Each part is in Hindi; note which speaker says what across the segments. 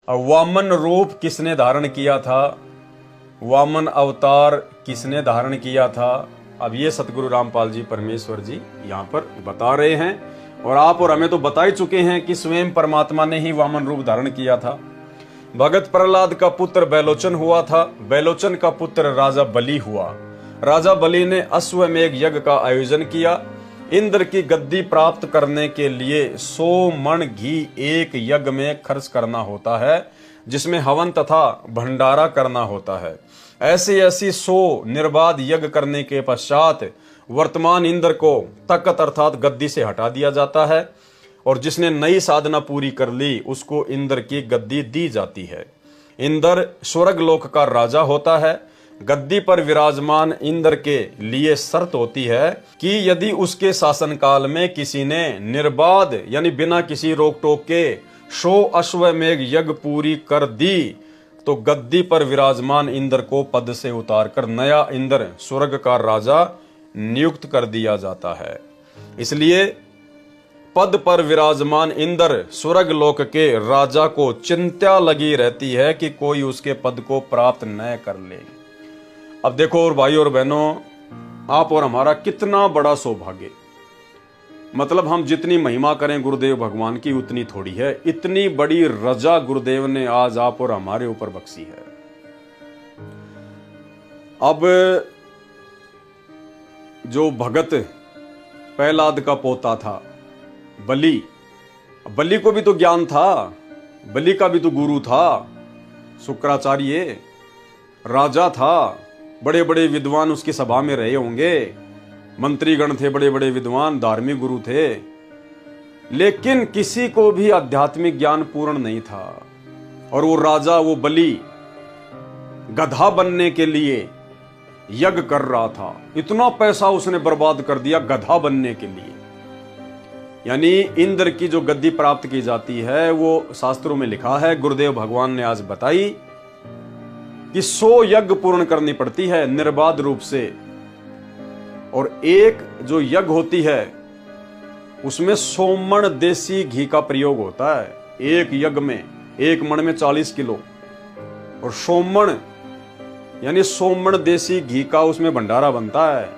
Speaker 1: वामन रूप किसने धारण किया था, वामन अवतार किसने धारण किया था। अब ये सतगुरु रामपाल जी परमेश्वर जी यहाँ पर बता रहे हैं, और आप और हमें तो बता ही चुके हैं कि स्वयं परमात्मा ने ही वामन रूप धारण किया था। भगत प्रहलाद का पुत्र बैलोचन हुआ था, बैलोचन का पुत्र राजा बलि हुआ। राजा बलि ने अश्वमेघ यज्ञ का आयोजन किया। इंद्र की गद्दी प्राप्त करने के लिए 100 मण घी एक यज्ञ में खर्च करना होता है, जिसमें हवन तथा भंडारा करना होता है। ऐसी 100 निर्बाध यज्ञ करने के पश्चात वर्तमान इंद्र को तख्त अर्थात गद्दी से हटा दिया जाता है, और जिसने नई साधना पूरी कर ली उसको इंद्र की गद्दी दी जाती है। इंद्र स्वर्ग लोक का राजा होता है। गद्दी पर विराजमान इंद्र के लिए शर्त होती है कि यदि उसके शासनकाल में किसी ने निर्बाध यानी बिना किसी रोक टोक के 100 अश्वमेघ यज्ञ पूरी कर दी, तो गद्दी पर विराजमान इंद्र को पद से उतारकर नया इंद्र स्वर्ग का राजा नियुक्त कर दिया जाता है। इसलिए पद पर विराजमान इंद्र स्वर्ग लोक के राजा को चिंता लगी रहती है कि कोई उसके पद को प्राप्त न कर ले। अब देखो और भाई और बहनों, आप और हमारा कितना बड़ा सौभाग्य, मतलब हम जितनी महिमा करें गुरुदेव भगवान की उतनी थोड़ी है। इतनी बड़ी रजा गुरुदेव ने आज आप और हमारे ऊपर बख्शी है। अब जो भगत प्रहलाद का पोता था बलि, बलि को भी तो ज्ञान था, बलि का भी तो गुरु था, शुक्राचार्य राजा था, बड़े बड़े विद्वान उसकी सभा में रहे होंगे, मंत्रीगण थे, बड़े बड़े विद्वान, धार्मिक गुरु थे, लेकिन किसी को भी आध्यात्मिक ज्ञान पूर्ण नहीं था। और वो राजा, वो बलि गधा बनने के लिए यज्ञ कर रहा था। इतना पैसा उसने बर्बाद कर दिया गधा बनने के लिए। यानी इंद्र की जो गद्दी प्राप्त की जाती है वो शास्त्रों में लिखा है, गुरुदेव भगवान ने आज बताई कि 100 यज्ञ पूर्ण करनी पड़ती है निर्बाध रूप से, और एक जो यज्ञ होती है उसमें 100 मण देसी घी का प्रयोग होता है। एक यज्ञ में, एक मण में 40 किलो, और 100 मण यानी 100 मण देसी घी का उसमें भंडारा बनता है।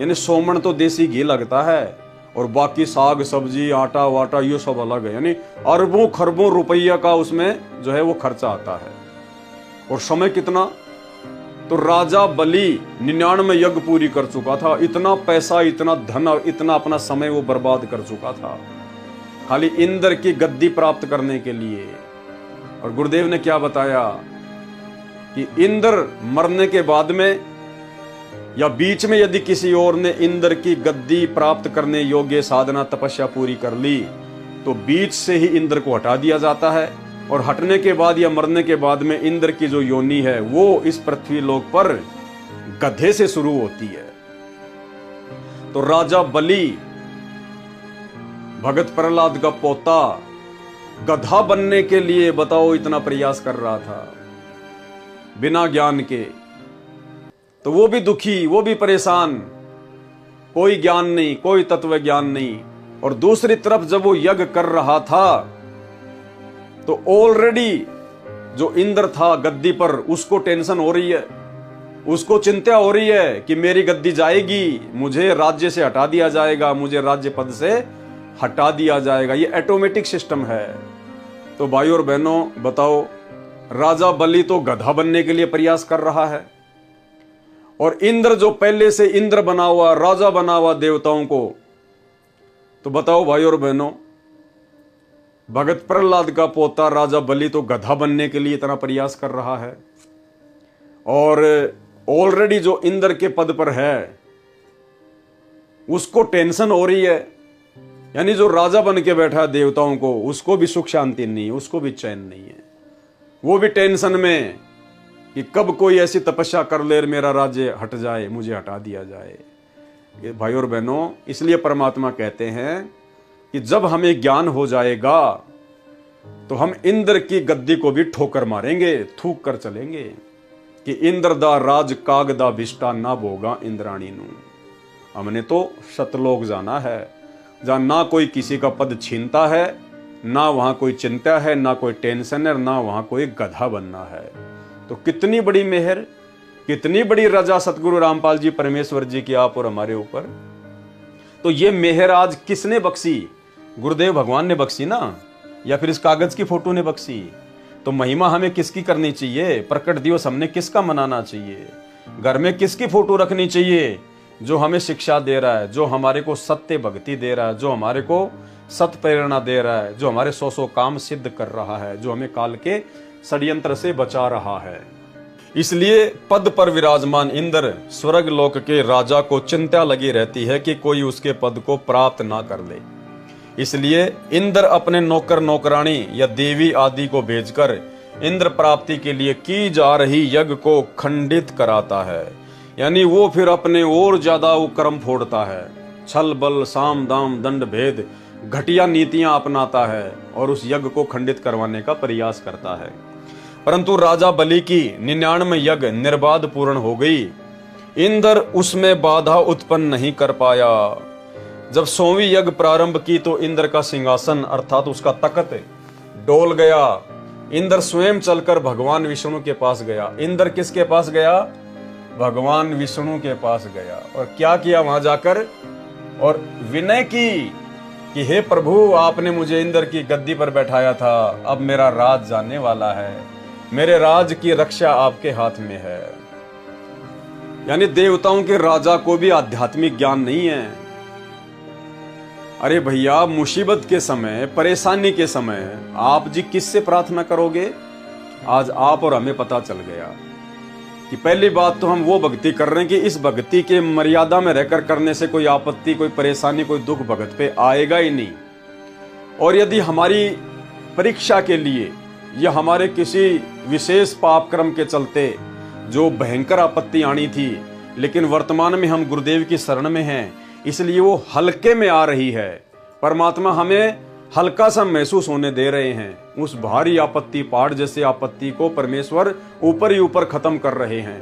Speaker 1: यानी 100 मण तो देसी घी लगता है, और बाकी साग सब्जी आटा वाटा ये सब अलग है। यानी अरबों खरबों रुपया का उसमें जो है वो खर्चा आता है। और समय कितना, तो राजा बलि 99 यज्ञ पूरी कर चुका था। इतना पैसा, इतना धन और इतना अपना समय वो बर्बाद कर चुका था खाली इंद्र की गद्दी प्राप्त करने के लिए। और गुरुदेव ने क्या बताया कि इंद्र मरने के बाद में या बीच में यदि किसी और ने इंद्र की गद्दी प्राप्त करने योग्य साधना तपस्या पूरी कर ली, तो बीच से ही इंद्र को हटा दिया जाता है। और हटने के बाद या मरने के बाद में इंद्र की जो योनि है वो इस पृथ्वी लोक पर गधे से शुरू होती है। तो राजा बलि भगत प्रहलाद का पोता गधा बनने के लिए बताओ इतना प्रयास कर रहा था बिना ज्ञान के। तो वो भी दुखी, वो भी परेशान, कोई ज्ञान नहीं, कोई तत्व ज्ञान नहीं। और दूसरी तरफ जब वो यज्ञ कर रहा था तो ऑलरेडी जो इंद्र था गद्दी पर उसको टेंशन हो रही है, उसको चिंता हो रही है कि मेरी गद्दी जाएगी, मुझे राज्य से हटा दिया जाएगा, मुझे राज्य पद से हटा दिया जाएगा। ये ऑटोमेटिक सिस्टम है। तो भाई और बहनों बताओ, राजा बलि तो गधा बनने के लिए प्रयास कर रहा है, और इंद्र जो पहले से इंद्र बना हुआ, राजा बना हुआ देवताओं को, तो बताओ भाई और बहनों, भगत प्रहलाद का पोता राजा बलि तो गधा बनने के लिए इतना प्रयास कर रहा है, और ऑलरेडी जो इंद्र के पद पर है उसको टेंशन हो रही है। यानी जो राजा बन के बैठा है देवताओं को, उसको भी सुख शांति नहीं है, उसको भी चैन नहीं है। वो भी टेंशन में कि कब कोई ऐसी तपस्या कर ले मेरा राज्य हट जाए, मुझे हटा दिया जाए। ये भाई और बहनों, इसलिए परमात्मा कहते हैं कि जब हमें ज्ञान हो जाएगा तो हम इंद्र की गद्दी को भी ठोकर मारेंगे, थूक कर चलेंगे कि इंद्र दा राज काग दा भिष्टा ना भोगा इंद्राणी नू। हमने तो सतलोक जाना है, जहां ना कोई किसी का पद छीनता है, ना वहां कोई चिंता है, ना कोई टेंशन है, ना वहां कोई गधा बनना है। तो कितनी बड़ी मेहर, कितनी बड़ी रजा सतगुरु रामपाल जी परमेश्वर जी की आप और हमारे ऊपर। तो ये मेहर आज किसने बख्शी? गुरुदेव भगवान ने बख्शी ना, या फिर इस कागज की फोटो ने बख्शी? तो महिमा हमें किसकी करनी चाहिए? प्रकट दिवस हमने किसका मनाना चाहिए? घर में किसकी फोटो रखनी चाहिए? जो हमें शिक्षा दे रहा है, जो हमारे को सत्य भक्ति दे रहा है, जो हमारे को सत प्रेरणा दे रहा है, जो हमारे 100 काम सिद्ध कर रहा है, जो हमें काल के षड्यंत्र से बचा रहा है। इसलिए पद पर विराजमान इंद्र स्वर्ग लोक के राजा को चिंता लगी रहती है कि कोई उसके पद को प्राप्त ना कर ले। इसलिए इंद्र अपने नौकर नौकरानी या देवी आदि को भेजकर इंद्र प्राप्ति के लिए की जा रही यज्ञ को खंडित कराता है। यानी वो फिर अपने और ज्यादा वो कर्म फोड़ता है, छल बल साम दाम दंड भेद घटिया नीतियां अपनाता है और उस यज्ञ को खंडित करवाने का प्रयास करता है। परंतु राजा बलि की 99 यज्ञ निर्बाध पूर्ण हो गई। इंद्र उसमें बाधा उत्पन्न नहीं कर पाया। जब 100वीं यज्ञ प्रारंभ की तो इंद्र का सिंहासन अर्थात उसका तख्त डोल गया। इंद्र स्वयं चलकर भगवान विष्णु के पास गया। इंद्र किसके पास गया? भगवान विष्णु के पास गया। और क्या किया वहां जाकर? और विनय की कि हे प्रभु, आपने मुझे इंद्र की गद्दी पर बैठाया था, अब मेरा राज जाने वाला है, मेरे राज की रक्षा आपके हाथ में है। यानी देवताओं के राजा को भी आध्यात्मिक ज्ञान नहीं है। अरे भैया, मुसीबत के समय, परेशानी के समय आप जी किससे प्रार्थना करोगे? आज आप और हमें पता चल गया कि पहली बात तो हम वो भक्ति कर रहे हैं कि इस भक्ति के मर्यादा में रहकर करने से कोई आपत्ति, कोई परेशानी, कोई दुख भगत पे आएगा ही नहीं। और यदि हमारी परीक्षा के लिए या हमारे किसी विशेष पाप कर्म के चलते जो भयंकर आपत्ति आनी थी, लेकिन वर्तमान में हम गुरुदेव की शरण में हैं, इसलिए वो हल्के में आ रही है। परमात्मा हमें हल्का सा महसूस होने दे रहे हैं। उस भारी आपत्ति पहाड़ जैसे आपत्ति को परमेश्वर ऊपर ही ऊपर खत्म कर रहे हैं।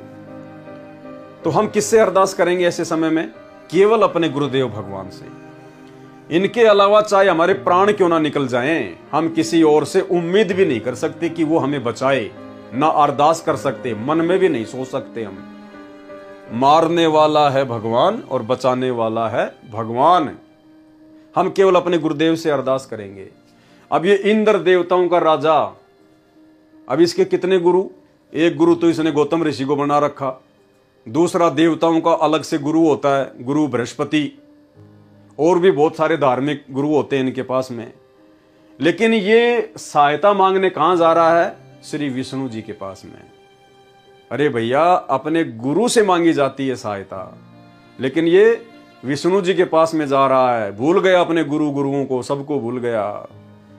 Speaker 1: तो हम किससे अरदास करेंगे ऐसे समय में? केवल अपने गुरुदेव भगवान से। इनके अलावा चाहे हमारे प्राण क्यों ना निकल जाएं, हम किसी और से उम्मीद भी नहीं कर सकते कि वो हमें बचाए। ना अरदास कर सकते, मन में भी नहीं सोच सकते। हम मारने वाला है भगवान और बचाने वाला है भगवान। हम केवल अपने गुरुदेव से अरदास करेंगे। अब ये इंद्र देवताओं का राजा, अब इसके कितने गुरु? एक गुरु तो इसने गौतम ऋषि को बना रखा। दूसरा, देवताओं का अलग से गुरु होता है, गुरु बृहस्पति। और भी बहुत सारे धार्मिक गुरु होते हैं इनके पास में। लेकिन ये सहायता मांगने कहां जा रहा है? श्री विष्णु जी के पास में। अरे भैया, अपने गुरु से मांगी जाती है सहायता, लेकिन ये विष्णु जी के पास में जा रहा है। भूल गया अपने गुरुओं को, सबको भूल गया,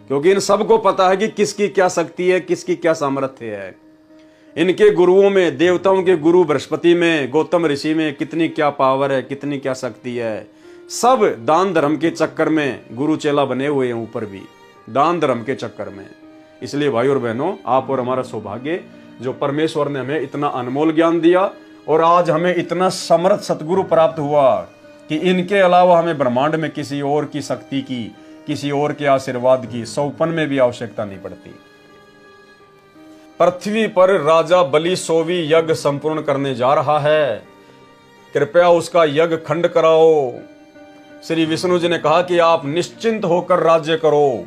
Speaker 1: क्योंकि इन सबको पता है कि किसकी क्या शक्ति है, किसकी क्या सामर्थ्य है। इनके गुरुओं में, देवताओं के गुरु बृहस्पति में, गौतम ऋषि में कितनी क्या पावर है, कितनी क्या शक्ति है। सब दान धर्म के चक्कर में गुरु चेला बने हुए हैं, ऊपर भी दान धर्म के चक्कर में। इसलिए भाई और बहनों, आप और हमारा सौभाग्य जो परमेश्वर ने हमें इतना अनमोल ज्ञान दिया और आज हमें इतना समर्थ सतगुरु प्राप्त हुआ कि इनके अलावा हमें ब्रह्मांड में किसी और की शक्ति की, किसी और के आशीर्वाद की सौपन में भी आवश्यकता नहीं पड़ती। पृथ्वी पर राजा बलि 100वीं यज्ञ संपूर्ण करने जा रहा है। कृपया उसका यज्ञ खंड कराओ। श्री विष्णु जी ने कहा कि आप निश्चिंत होकर राज्य करो,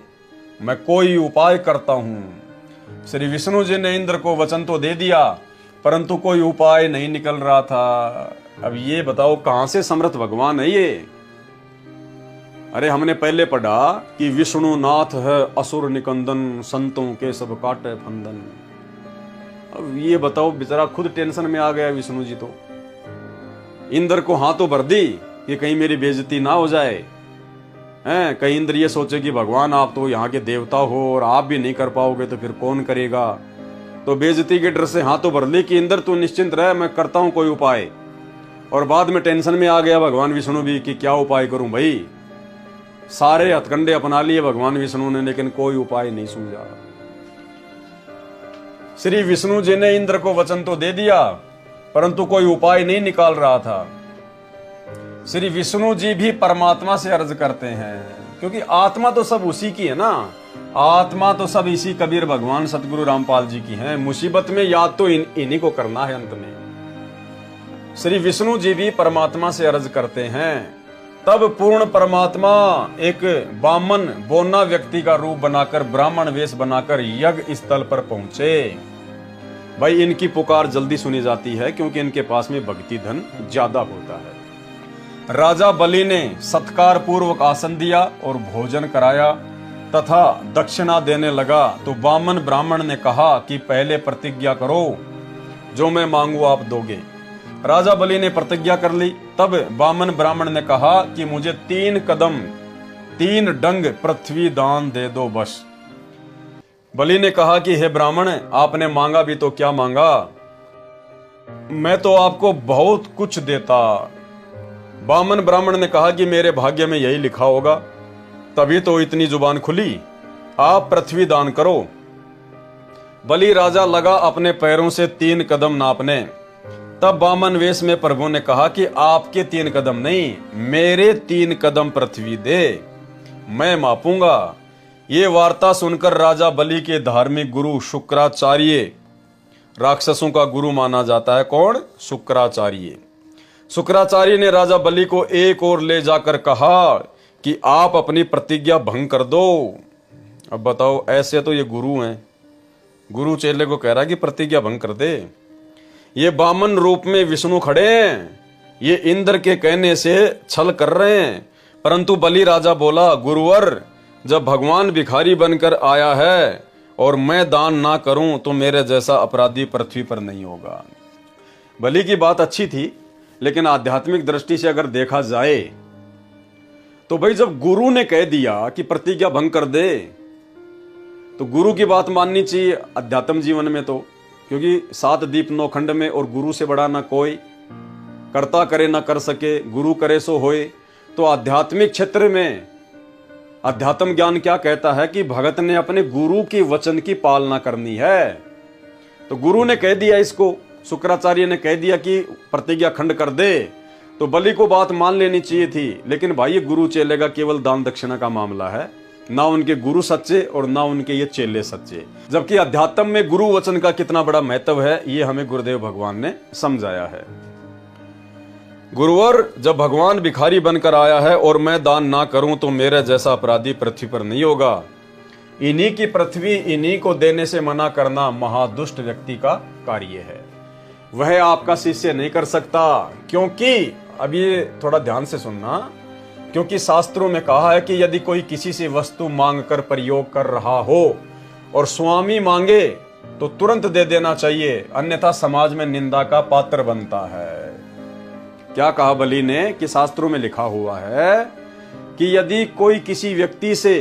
Speaker 1: मैं कोई उपाय करता हूं। श्री विष्णु जी ने इंद्र को वचन तो दे दिया, परंतु कोई उपाय नहीं निकल रहा था। अब ये बताओ कहां से समर्थ भगवान है ये? अरे हमने पहले पढ़ा कि विष्णु नाथ है असुर निकंदन, संतों के सब काटे फंदन। अब ये बताओ, बेचारा खुद टेंशन में आ गया विष्णु जी। तो इंद्र को हाथों भर दी कि कहीं मेरी बेइज्जती ना हो जाए। हैं, कहीं इंद्र ये सोचे कि भगवान आप तो यहाँ के देवता हो और आप भी नहीं कर पाओगे तो फिर कौन करेगा। तो बेइज्जती के डर से हाथों भर ली कि इंद्र तू निश्चिंत रह, मैं करता हूं कोई उपाय। और बाद में टेंशन में आ गया भगवान विष्णु भी कि क्या उपाय करूं भाई। सारे हथकंडे अपना लिए भगवान विष्णु ने, लेकिन कोई उपाय नहीं सूझा। श्री विष्णु जी ने इंद्र को वचन तो दे दिया, परंतु कोई उपाय नहीं निकाल रहा था। श्री विष्णु जी भी परमात्मा से अर्ज करते हैं, क्योंकि आत्मा तो सब उसी की है ना। आत्मा तो सब इसी कबीर भगवान सतगुरु रामपाल जी की हैं। मुसीबत में याद तो इन्हीं को करना है। अंत में श्री विष्णु जी भी परमात्मा से अर्ज करते हैं, तब पूर्ण परमात्मा एक बामन बोना व्यक्ति का रूप बनाकर ब्राह्मण वेश बनाकर यज्ञ स्थल पर पहुंचे। भाई इनकी पुकार जल्दी सुनी जाती है क्योंकि इनके पास में भक्ति धन ज्यादा होता है। राजा बलि ने सत्कार पूर्वक आसन दिया और भोजन कराया तथा दक्षिणा देने लगा तो बामन ब्राह्मण ने कहा कि पहले प्रतिज्ञा करो, जो मैं मांगू आप दोगे। राजा बलि ने प्रतिज्ञा कर ली। तब बामन ब्राह्मण ने कहा कि मुझे 3 कदम 3 डंग पृथ्वी दान दे दो बस। बलि ने कहा कि हे ब्राह्मण, आपने मांगा भी तो क्या मांगा, मैं तो आपको बहुत कुछ देता। बामन ब्राह्मण ने कहा कि मेरे भाग्य में यही लिखा होगा, तभी तो इतनी जुबान खुली, आप पृथ्वी दान करो। बलि राजा लगा अपने पैरों से 3 कदम नापने। तब बामन वेश में प्रभु ने कहा कि आपके 3 कदम नहीं, मेरे 3 कदम पृथ्वी दे, मैं मापूंगा। ये वार्ता सुनकर राजा बलि के धार्मिक गुरु शुक्राचार्य, राक्षसों का गुरु माना जाता है कौन, शुक्राचार्य। शुक्राचार्य ने राजा बलि को एक ओर ले जाकर कहा कि आप अपनी प्रतिज्ञा भंग कर दो। अब बताओ, ऐसे तो ये गुरु हैं, गुरु चेले को कह रहा है कि प्रतिज्ञा भंग कर दे। ये बामन रूप में विष्णु खड़े हैं, ये इंद्र के कहने से छल कर रहे हैं। परंतु बलि राजा बोला, गुरुवर, जब भगवान भिखारी बनकर आया है और मैं दान ना करूं तो मेरे जैसा अपराधी पृथ्वी पर नहीं होगा। बलि की बात अच्छी थी, लेकिन आध्यात्मिक दृष्टि से अगर देखा जाए तो भाई जब गुरु ने कह दिया कि प्रतिज्ञा भंग कर दे तो गुरु की बात माननी चाहिए अध्यात्म जीवन में तो, क्योंकि 7 दीप 9 खंड में और गुरु से बड़ा ना कोई, कर्ता करे ना कर सके, गुरु करे सो होए। तो आध्यात्मिक क्षेत्र में अध्यात्म ज्ञान क्या कहता है कि भगत ने अपने गुरु की वचन की पालना करनी है। तो गुरु ने कह दिया, इसको शुक्राचार्य ने कह दिया कि प्रतिज्ञा खंड कर दे, तो बलि को बात मान लेनी चाहिए थी। लेकिन भाई ये गुरु चेले का केवल दान दक्षिणा का मामला है, ना उनके गुरु सच्चे और ना उनके ये चेले सच्चे। जबकि अध्यात्म में गुरु वचन का कितना बड़ा महत्व है ये हमें गुरुदेव भगवान ने समझाया है। गुरुवर, जब भगवान भिखारी बनकर आया है और मैं दान ना करूं तो मेरे जैसा अपराधी पृथ्वी पर नहीं होगा। इन्हीं की पृथ्वी इन्हीं को देने से मना करना महादुष्ट व्यक्ति का कार्य है, वह आपका शिष्य नहीं कर सकता। क्योंकि अब ये थोड़ा ध्यान से सुनना, क्योंकि शास्त्रों में कहा है कि यदि कोई किसी से वस्तु मांग कर प्रयोग कर रहा हो और स्वामी मांगे तो तुरंत दे देना चाहिए, अन्यथा समाज में निंदा का पात्र बनता है। क्या कहा बलि ने कि शास्त्रों में लिखा हुआ है कि यदि कोई किसी व्यक्ति से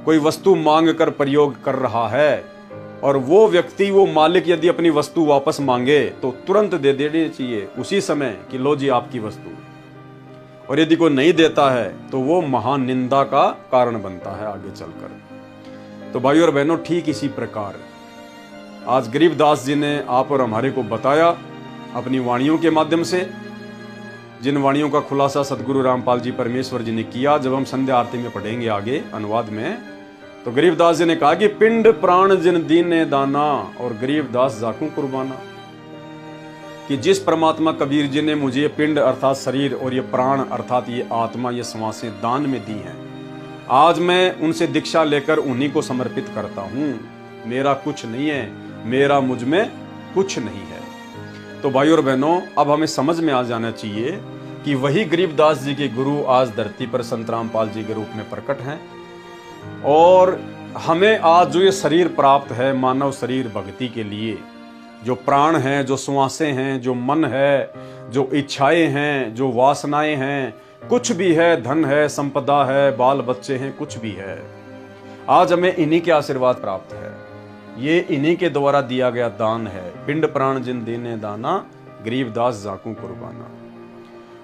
Speaker 1: कोई वस्तु मांग कर प्रयोग कर रहा है और वो व्यक्ति, वो मालिक यदि अपनी वस्तु वापस मांगे तो तुरंत दे देनी चाहिए उसी समय कि लो जी आपकी वस्तु। और यदि कोई नहीं देता है तो वो महान निंदा का कारण बनता है आगे चलकर। तो भाइयों और बहनों, ठीक इसी प्रकार आज गरीबदास जी ने आप और हमारे को बताया अपनी वाणियों के माध्यम से, जिन वाणियों का खुलासा सदगुरु रामपाल जी परमेश्वर जी ने किया। जब हम संध्या आरती में पढ़ेंगे आगे अनुवाद में, तो गरीबदास जी ने कहा कि पिंड प्राण जिन दीने दाना और गरीबदास जाकू कुर्बाना, कि जिस परमात्मा कबीर जी ने मुझे ये पिंड अर्थात शरीर और ये प्राण अर्थात ये आत्मा, ये श्वासें दान में दी हैं, आज मैं उनसे दीक्षा लेकर उन्हीं को समर्पित करता हूं। मेरा कुछ नहीं है, मेरा मुझ में कुछ नहीं है। तो भाइयों और बहनों, अब हमें समझ में आ जाना चाहिए कि वही गरीबदास जी के गुरु आज धरती पर संत रामपाल जी के रूप में प्रकट हैं। और हमें आज जो ये शरीर प्राप्त है, मानव शरीर भक्ति के लिए, जो प्राण हैं, जो श्वासें हैं, जो मन है, जो इच्छाएं हैं, जो वासनाएं हैं, कुछ भी है, धन है, संपदा है, बाल बच्चे हैं, कुछ भी है, आज हमें इन्हीं के आशीर्वाद प्राप्त है। ये इन्हीं के द्वारा दिया गया दान है। पिंड प्राण जिन दीने दाना, गरीबदास जाकू कुर्बाना।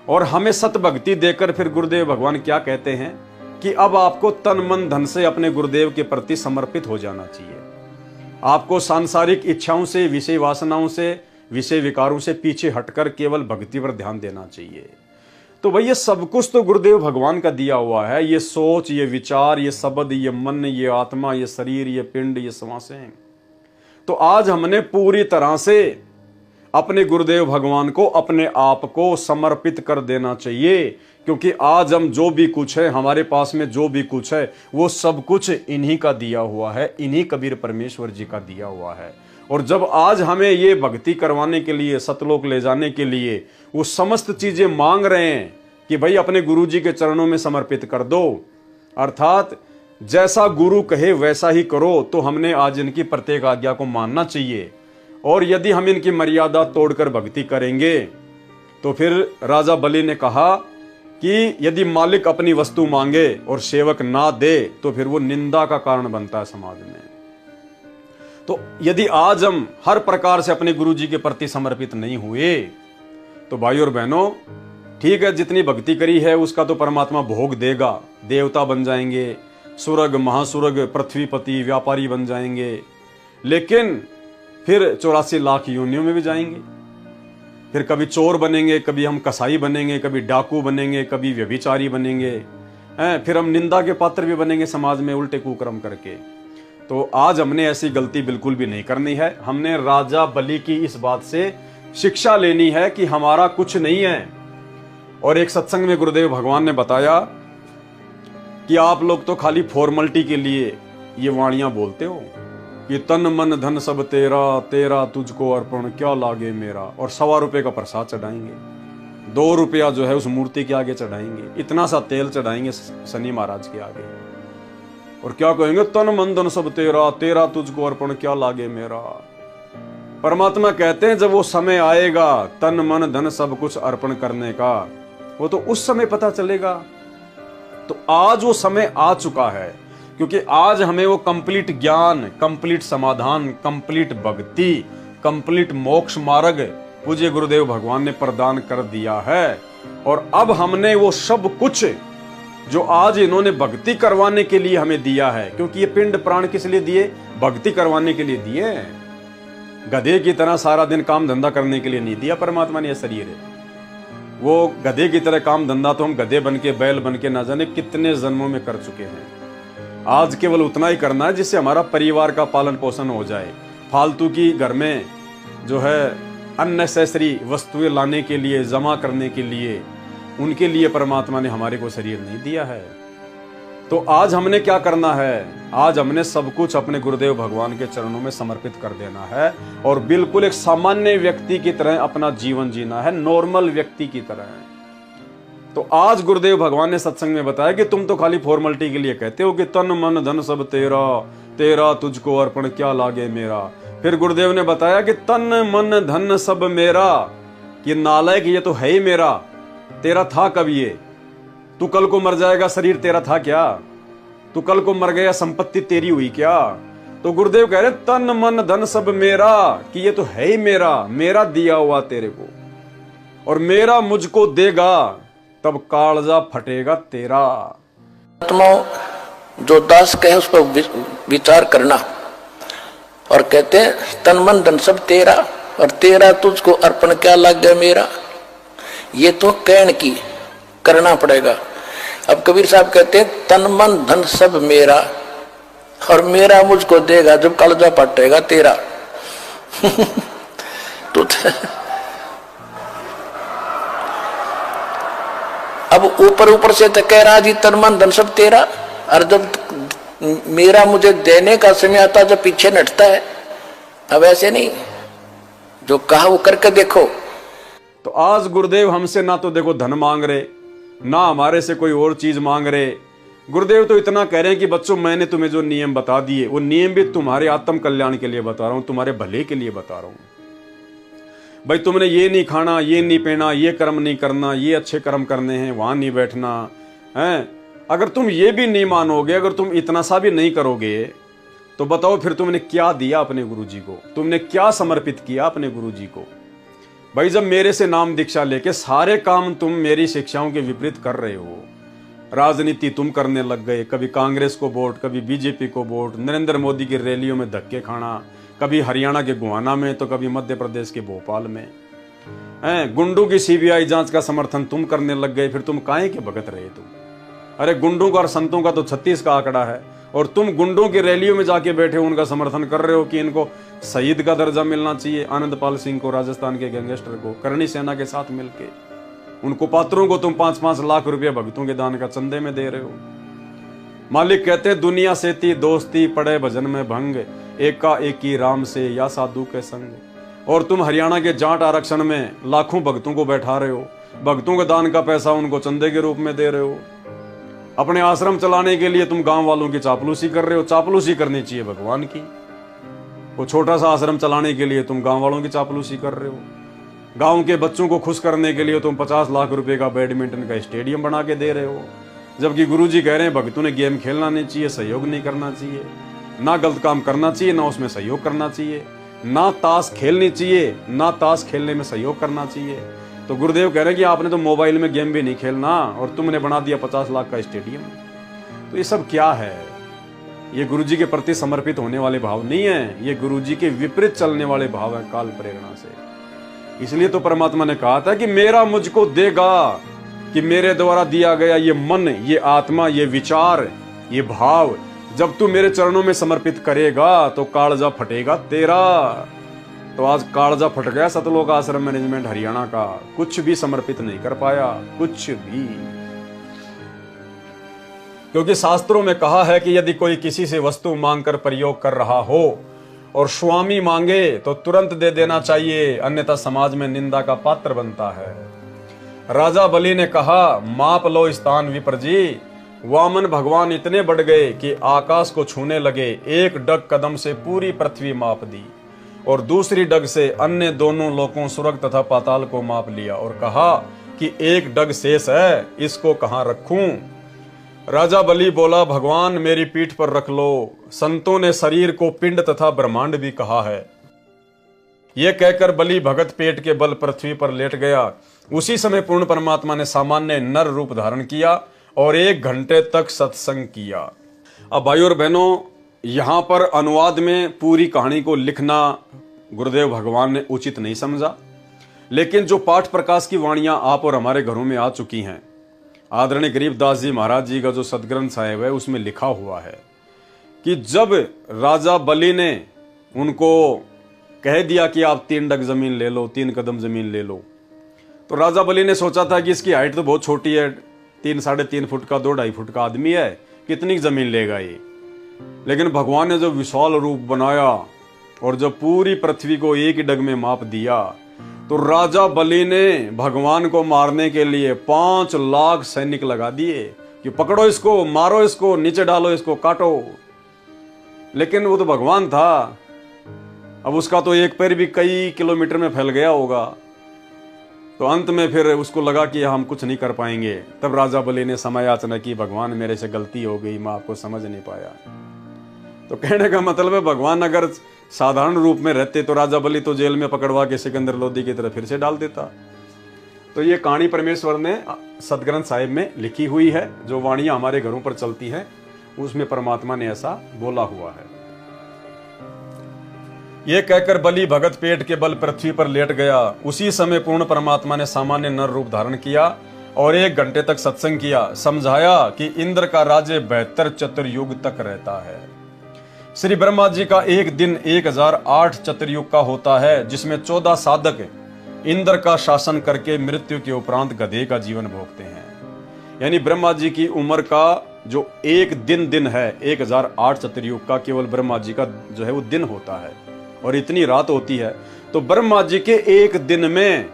Speaker 1: और हमें सत भक्ति देकर फिर गुरुदेव भगवान क्या कहते हैं कि अब आपको तन मन धन से अपने गुरुदेव के प्रति समर्पित हो जाना चाहिए। आपको सांसारिक इच्छाओं से, विषय वासनाओं से, विषय विकारों से पीछे हटकर केवल भक्ति पर ध्यान देना चाहिए। तो भाई ये सब कुछ तो गुरुदेव भगवान का दिया हुआ है। ये सोच, ये विचार, ये शब्द, ये मन, ये आत्मा, ये शरीर, ये पिंड, ये श्वासें। तो आज हमने पूरी तरह से अपने गुरुदेव भगवान को, अपने आप को समर्पित कर देना चाहिए, क्योंकि आज हम जो भी कुछ है, हमारे पास में जो भी कुछ है, वो सब कुछ इन्हीं का दिया हुआ है, इन्हीं कबीर परमेश्वर जी का दिया हुआ है। और जब आज हमें ये भक्ति करवाने के लिए, सतलोक ले जाने के लिए वो समस्त चीजें मांग रहे हैं कि भाई अपने गुरु जी के चरणों में समर्पित कर दो, अर्थात जैसा गुरु कहे वैसा ही करो, तो हमने आज इनकी प्रत्येक आज्ञा को मानना चाहिए। और यदि हम इनकी मर्यादा तोड़कर भक्ति करेंगे तो फिर राजा बलि ने कहा कि यदि मालिक अपनी वस्तु मांगे और सेवक ना दे तो फिर वो निंदा का कारण बनता है समाज में। तो यदि आज हम हर प्रकार से अपने गुरु जी के प्रति समर्पित नहीं हुए तो भाई और बहनों, ठीक है, जितनी भक्ति करी है उसका तो परमात्मा भोग देगा, देवता बन जाएंगे, सुरग, महासुरग, पृथ्वीपति, व्यापारी बन जाएंगे, लेकिन फिर 84 लाख योनियों में भी जाएंगे। फिर कभी चोर बनेंगे, कभी हम कसाई बनेंगे, कभी डाकू बनेंगे, कभी व्यभिचारी बनेंगे, फिर हम निंदा के पात्र भी बनेंगे समाज में उल्टे कुकर्म करके। तो आज हमने ऐसी गलती बिल्कुल भी नहीं करनी है। हमने राजा बलि की इस बात से शिक्षा लेनी है कि हमारा कुछ नहीं है। और एक सत्संग में गुरुदेव भगवान ने बताया कि आप लोग तो खाली फॉर्मलिटी के लिए ये वाणियां बोलते हो कि तन मन धन सब तेरा, तेरा तुझको अर्पण क्या लागे मेरा, और 1.25 रुपए का प्रसाद चढ़ाएंगे, 2 रुपया जो है उस मूर्ति के आगे चढ़ाएंगे, इतना सा तेल चढ़ाएंगे शनि महाराज के आगे, और क्या कहेंगे, तन मन धन सब तेरा, तेरा तुझको अर्पण क्या लागे मेरा। परमात्मा कहते हैं जब वो समय आएगा तन मन धन सब कुछ अर्पण करने का, वो तो उस समय पता चलेगा। तो आज वो समय आ चुका है, क्योंकि आज हमें वो कंप्लीट ज्ञान, कंप्लीट समाधान, कंप्लीट भक्ति, कंप्लीट मोक्ष मार्ग पूज्य गुरुदेव भगवान ने प्रदान कर दिया है। और अब हमने वो सब कुछ जो आज इन्होंने भक्ति करवाने के लिए हमें दिया है, क्योंकि ये पिंड प्राण किस लिए दिए, भक्ति करवाने के लिए दिए। गधे की तरह सारा दिन काम धंधा करने के लिए नहीं दिया परमात्मा ने ये शरीर है। वो गधे की तरह काम धंधा तो हम गधे बन के, बैल बन के ना जाने कितने जन्मों में कर चुके हैं। आज केवल उतना ही करना है जिससे हमारा परिवार का पालन पोषण हो जाए। फालतू की घर में जो है अननेसेसरी वस्तुएं लाने के लिए, जमा करने के लिए, उनके लिए परमात्मा ने हमारे को शरीर नहीं दिया है। तो आज हमने क्या करना है, आज हमने सब कुछ अपने गुरुदेव भगवान के चरणों में समर्पित कर देना है और बिल्कुल एक सामान्य व्यक्ति की तरह अपना जीवन जीना है, नॉर्मल व्यक्ति की तरह। तो आज गुरुदेव भगवान ने सत्संग में बताया कि तुम तो खाली फॉर्मेलिटी के लिए कहते हो कि तन मन धन सब तेरा, तेरा तुझको अर्पण क्या लागे मेरा। फिर गुरुदेव ने बताया कि तन मन धन सब मेरा, ये नालायक ये तो है ही मेरा, तेरा था कब ये, तू कल को मर जाएगा, शरीर तेरा था क्या, तू कल को मर गया, संपत्ति तेरी हुई क्या। तो गुरुदेव कह रहे तन मन धन सब मेरा, कि ये तो है ही मेरा, मेरा दिया हुआ तेरे को, और मेरा मुझको देगा तब कालजा फटेगा तेरा।
Speaker 2: आत्माओं जो दास कहे उस पर विचार करना, और कहते हैं तन मन धन सब तेरा और तेरा तुझको अर्पण क्या लग गया मेरा। ये तो कहने की करना पड़ेगा। अब कबीर साहब कहते हैं तन मन धन सब मेरा और मेरा मुझको देगा जब कालजा फटेगा तेरा। तो अब ऊपर ऊपर से तो कह रहा जी तन मन धन सब तेरा, और जब मेरा मुझे देने का समय आता जब पीछे नटता है। अब ऐसे नहीं, जो कहा वो करके देखो।
Speaker 1: तो आज गुरुदेव हमसे ना तो देखो धन मांग रहे, ना हमारे से कोई और चीज मांग रहे। गुरुदेव तो इतना कह रहे हैं कि बच्चों मैंने तुम्हें जो नियम बता दिए वो नियम भी तुम्हारे आत्म कल्याण के लिए बता रहा हूं, तुम्हारे भले के लिए बता रहा हूं। भाई तुमने ये नहीं खाना, ये नहीं पहना, ये कर्म नहीं करना, ये अच्छे कर्म करने हैं, वहां नहीं बैठना है। अगर तुम ये भी नहीं मानोगे, अगर तुम इतना सा भी नहीं करोगे, तो बताओ फिर तुमने क्या दिया अपने गुरुजी को, तुमने क्या समर्पित किया अपने गुरुजी को। भाई जब मेरे से नाम दीक्षा लेके सारे काम तुम मेरी शिक्षाओं के विपरीत कर रहे हो, राजनीति तुम करने लग गए, कभी कांग्रेस को वोट, कभी बीजेपी को वोट, नरेंद्र मोदी की रैलियों में धक्के खाना, कभी हरियाणा के गुहाना में तो कभी मध्य प्रदेश के भोपाल में, हैं? गुंडों की सीबीआई जांच का समर्थन तुम करने लग गए, फिर तुम काहे के भगत रहे तुम? अरे गुंडों का और संतों का तो 36 का आंकड़ा है, और तुम गुंडों की रैलियों में जाके बैठे उनका समर्थन कर रहे हो कि इनको शहीद का दर्जा मिलना चाहिए। आनंदपाल सिंह को, राजस्थान के गैंगस्टर को, करणी सेना के साथ मिलके उनको पात्रों को तुम 5-5 लाख रुपए भक्तों के दान का चंदे में दे रहे हो। मालिक कहते दुनिया से थी दोस्ती, पड़े भजन में भंग, एका एकी राम से या साधु के संग। और तुम हरियाणा के जाट आरक्षण में लाखों भक्तों को बैठा रहे हो, भक्तों के दान का पैसा उनको चंदे के रूप में दे रहे हो। अपने आश्रम चलाने के लिए तुम गांव वालों की चापलूसी कर रहे हो। चापलूसी करनी चाहिए भगवान की। वो छोटा सा आश्रम चलाने के लिए तुम गांव वालों की चापलूसी कर रहे हो। गांव के बच्चों को खुश करने के लिए तुम 50 लाख रुपए का बैडमिंटन का स्टेडियम बना के दे रहे हो, जबकि गुरुजी कह रहे हैं भक्तों ने गेम खेलना नहीं चाहिए, सहयोग नहीं करना चाहिए, ना गलत काम करना चाहिए, ना उसमें सहयोग करना चाहिए, ना ताश खेलनी चाहिए, ना ताश खेलने में सहयोग करना चाहिए। तो गुरुदेव कह रहे हैं कि आपने तो मोबाइल में गेम भी नहीं खेलना और तुमने बना दिया 50 लाख का स्टेडियम। तो ये सब क्या है? ये गुरुजी के प्रति समर्पित होने वाले भाव नहीं है, ये गुरुजी के विपरीत चलने वाले भाव है काल प्रेरणा से। इसलिए तो परमात्मा ने कहा था कि मेरा मुझको देगा, कि मेरे द्वारा दिया गया ये मन, ये आत्मा, ये विचार, ये भाव जब तू मेरे चरणों में समर्पित करेगा तो कालजा फटेगा तेरा। तो आज कालजा फट गया सतलोक आश्रम मैनेजमेंट हरियाणा का, कुछ भी समर्पित नहीं कर पाया, कुछ भी। क्योंकि शास्त्रों में कहा है कि यदि कोई किसी से वस्तु मांगकर प्रयोग कर रहा हो और स्वामी मांगे तो तुरंत दे देना चाहिए, अन्यथा समाज में निंदा का पात्र बनता है। राजा बलि ने कहा, माप लो स्थान विप्र जी। वामन भगवान इतने बढ़ गए कि आकाश को छूने लगे, एक डग कदम से पूरी पृथ्वी माप दी और दूसरी डग से अन्य दोनों लोकों स्वर्ग तथा पाताल को माप लिया और कहा कि एक डग शेष है, इसको कहां रखूं? राजा बलि बोला, भगवान मेरी पीठ पर रख लो। संतों ने शरीर को पिंड तथा ब्रह्मांड भी कहा है। यह कहकर बलि भगत पेट के बल पृथ्वी पर लेट गया। उसी समय पूर्ण परमात्मा ने सामान्य नर रूप धारण किया और 1 घंटे तक सत्संग किया। अब भाइयों और बहनों, यहां पर अनुवाद में पूरी कहानी को लिखना गुरुदेव भगवान ने उचित नहीं समझा, लेकिन जो पाठ प्रकाश की वाणियां आप और हमारे घरों में आ चुकी हैं, आदरणीय गरीबदास जी महाराज जी का जो सदग्रंथ साहिब है उसमें लिखा हुआ है कि जब राजा बलि ने उनको कह दिया कि आप 3 डग जमीन ले लो, 3 कदम जमीन ले लो, तो राजा बलि ने सोचा था कि इसकी हाइट तो बहुत छोटी है, 3-3.5 फुट का, 2-2.5 फुट का आदमी है, कितनी जमीन लेगा ये। लेकिन भगवान ने जो विशाल रूप बनाया और जब पूरी पृथ्वी को एक ही डग में माप दिया, तो राजा बलि ने भगवान को मारने के लिए 5 लाख सैनिक लगा दिए कि पकड़ो इसको, मारो इसको, नीचे डालो इसको, काटो। लेकिन वो तो भगवान था, अब उसका तो एक पैर भी कई किलोमीटर में फैल गया होगा। तो अंत में फिर उसको लगा कि हम कुछ नहीं कर पाएंगे। तब राजा बलि ने समय याचना की, भगवान मेरे से गलती हो गई, मैं आपको समझ नहीं पाया। तो कहने का मतलब है, भगवान अगर साधारण रूप में रहते तो राजा बलि तो जेल में पकड़वा के सिकंदर लोदी की तरह फिर से डाल देता। तो ये कहानी परमेश्वर ने सदग्रंथ साहिब में लिखी हुई है, जो वाणियां हमारे घरों पर चलती है, उसमें परमात्मा ने ऐसा बोला हुआ है। ये कहकर बलि भगत पेट के बल पृथ्वी पर लेट गया। उसी समय पूर्ण परमात्मा ने सामान्य नर रूप धारण किया और 1 घंटे तक सत्संग किया। समझाया कि इंद्र का राज्य 72 चतुर्युग तक रहता है। श्री ब्रह्मा जी का एक दिन 1008 चतुर्युग का होता है, जिसमें 14 साधक इंद्र का शासन करके मृत्यु के उपरांत गधे का जीवन भोगते हैं। यानी ब्रह्मा जी की उम्र का जो एक दिन है, 1008 चतुर्युग का केवल ब्रह्मा जी का जो है वो दिन होता है और इतनी रात होती है। तो ब्रह्मा जी के एक दिन में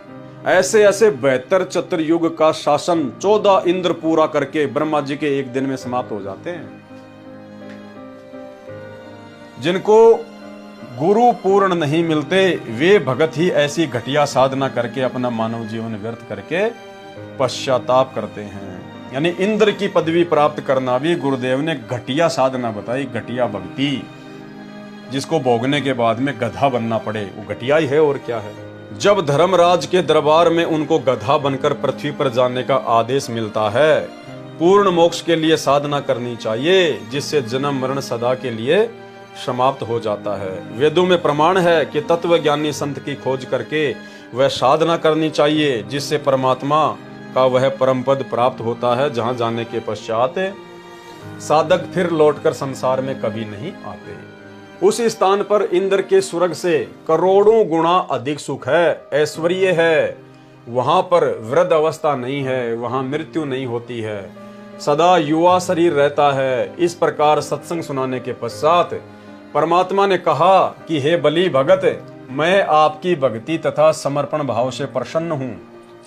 Speaker 1: ऐसे ऐसे 72 चतुर्युग का शासन 14 इंद्र पूरा करके ब्रह्मा जी के एक दिन में समाप्त हो जाते हैं। जिनको गुरु पूर्ण नहीं मिलते, वे भगत ही ऐसी घटिया साधना करके अपना मानव जीवन व्यर्थ करके पश्चाताप करते हैं। यानी इंद्र की पदवी प्राप्त करना भी गुरुदेव ने घटिया साधना बताई, घटिया भक्ति, जिसको भोगने के बाद में गधा बनना पड़े, वो घटिया ही है और क्या है। जब धर्मराज के दरबार में उनको गधा बनकर पृथ्वी पर जाने का आदेश मिलता है, पूर्ण मोक्ष के लिए साधना करनी चाहिए, जिससे जन्म मरण सदा के लिए समाप्त हो जाता है। वेदों में प्रमाण है कि तत्वज्ञानी संत की खोज करके वह साधना करनी चाहिए जिससे परमात्मा का वह परम पद प्राप्त होता है, जहां जाने के पश्चात साधक फिर लौटकर संसार में कभी नहीं आते। उस स्थान पर इंद्र के स्वर्ग से करोड़ों गुना अधिक सुख है, ऐश्वर्य है। वहां पर वृद्ध अवस्था नहीं है, वहां मृत्यु नहीं होती है, सदा युवा शरीर रहता है। इस प्रकार सत्संग सुनाने के पश्चात परमात्मा ने कहा कि हे बलि भगत, मैं आपकी भक्ति तथा समर्पण भाव से प्रसन्न हूं।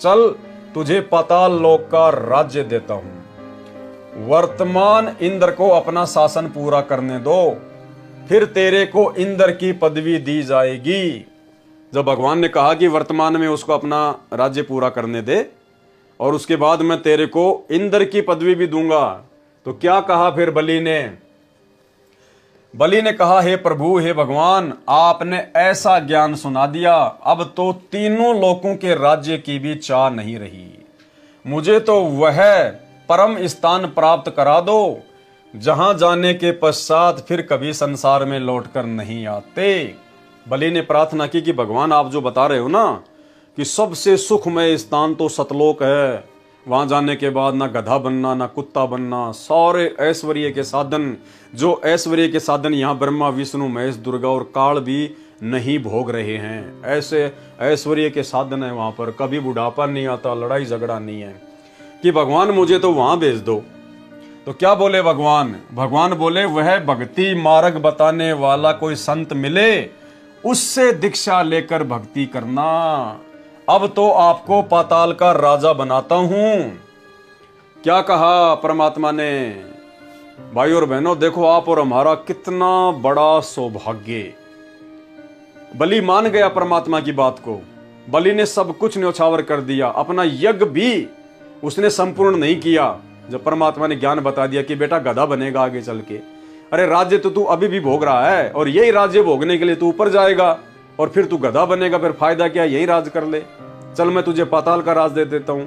Speaker 1: चल, तुझे पाताल लोक का राज्य देता हूं। वर्तमान इंद्र को अपना शासन पूरा करने दो, फिर तेरे को इंद्र की पदवी दी जाएगी। जब भगवान ने कहा कि वर्तमान में उसको अपना राज्य पूरा करने दे और उसके बाद मैं तेरे को इंद्र की पदवी भी दूंगा, तो क्या कहा फिर बलि ने? बलि ने कहा, हे प्रभु, हे भगवान, आपने ऐसा ज्ञान सुना दिया, अब तो तीनों लोकों के राज्य की भी चाह नहीं रही। मुझे तो वह परम स्थान प्राप्त करा दो जहां जाने के पश्चात फिर कभी संसार में लौटकर नहीं आते। बलि ने प्रार्थना की कि भगवान, आप जो बता रहे हो ना कि सबसे सुखमय स्थान तो सतलोक है, वहां जाने के बाद ना गधा बनना ना कुत्ता बनना, सारे ऐश्वर्य के साधन, जो ऐश्वर्य के साधन यहाँ ब्रह्मा विष्णु महेश दुर्गा और काल भी नहीं भोग रहे हैं, ऐसे ऐश्वर्य के साधन है वहां पर। कभी बुढ़ापा नहीं आता, लड़ाई झगड़ा नहीं है, कि भगवान मुझे तो वहां भेज दो। तो क्या बोले भगवान? भगवान बोले, वह भक्ति मार्ग बताने वाला कोई संत मिले, उससे दीक्षा लेकर भक्ति करना। अब तो आपको पाताल का राजा बनाता हूं। क्या कहा परमात्मा ने? भाई और बहनों, देखो आप और हमारा कितना बड़ा सौभाग्य। बलि मान गया परमात्मा की बात को। बलि ने सब कुछ न्यौछावर कर दिया, अपना यज्ञ भी उसने संपूर्ण नहीं किया। जब परमात्मा ने ज्ञान बता दिया कि बेटा गधा बनेगा आगे चल के, अरे राज्य तो तू अभी भी भोग रहा है और यही राज्य भोगने के लिए तू ऊपर जाएगा और फिर तू गधा बनेगा, फिर फायदा क्या, यही राज कर ले। चल, मैं तुझे पाताल का राज दे देता हूं,